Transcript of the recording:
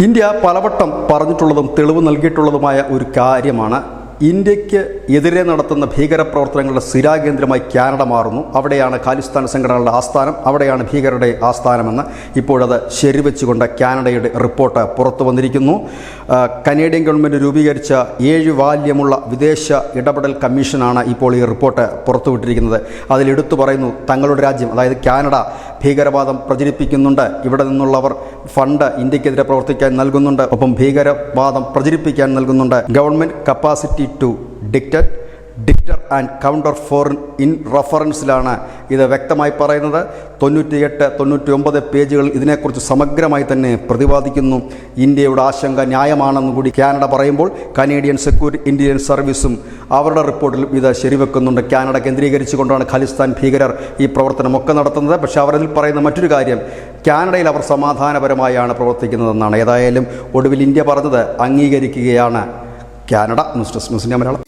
India പലവട്ടം പറഞ്ഞിട്ടുള്ളതും തെളിവ് നൽകിയിട്ടുള്ളതുമായ ഒരു കാര്യമാണ് ഇന്ത്യക്ക് എതിരെ നടത്തുന്ന ഭീകരപ്രവർത്തനങ്ങളുടെ സ്ഥിരാകേന്ദ്രമായി കാനഡ മാറുന്നു. അവിടെയാണ് ഖാലിസ്ഥാൻ സംഘടനകളുടെ ആസ്ഥാനം, അവിടെയാണ് ഭീകരരുടെ ആസ്ഥാനമെന്ന് ഇപ്പോഴത് ശരിവെച്ചുകൊണ്ട് കാനഡയുടെ റിപ്പോർട്ട് പുറത്തു വന്നിരിക്കുന്നു. കനേഡിയൻ ഗവൺമെൻറ് രൂപീകരിച്ച 7 വാല്യമുള്ള വിദേശ ഇടപെടൽ കമ്മീഷനാണ് ഇപ്പോൾ ഈ റിപ്പോർട്ട് പുറത്തുവിട്ടിരിക്കുന്നത്. അതിലെടുത്തു പറയുന്നു, തങ്ങളുടെ രാജ്യം അതായത് കാനഡ ഭീകരവാദം പ്രചരിപ്പിക്കുന്നുണ്ട്, ഇവിടെ നിന്നുള്ളവർ ഫണ്ട് ഇന്ത്യക്കെതിരെ പ്രവർത്തിക്കാൻ നൽകുന്നുണ്ട്, ഒപ്പം ഭീകരവാദം പ്രചരിപ്പിക്കാൻ നൽകുന്നുണ്ട്. Government capacity to deter and counter foreign in റഫറൻസിലാണ് ഇത് വ്യക്തമായി പറയുന്നത്. 98-99 പേജുകൾ ഇതിനെക്കുറിച്ച് സമഗ്രമായി തന്നെ പ്രതിപാദിക്കുന്നു. ഇന്ത്യയുടെ ആശങ്ക ന്യായമാണെന്ന് കൂടി കാനഡ പറയുമ്പോൾ കനേഡിയൻ സെക്യൂരിറ്റി ഇൻ്റലിജൻസ് സർവീസും അവരുടെ റിപ്പോർട്ടിലും ഇത് ശരിവെക്കുന്നുണ്ട്. കാനഡ കേന്ദ്രീകരിച്ചുകൊണ്ടാണ് ഖാലിസ്ഥാൻ ഭീകരർ ഈ പ്രവർത്തനമൊക്കെ നടത്തുന്നത്. പക്ഷേ അവരതിൽ പറയുന്ന മറ്റൊരു കാര്യം, കാനഡയിൽ അവർ സമാധാനപരമായാണ് പ്രവർത്തിക്കുന്നതെന്നാണ്. ഏതായാലും ഒടുവിൽ ഇന്ത്യ പറഞ്ഞത് അംഗീകരിക്കുകയാണ് Canada. News desk news India Malayalam.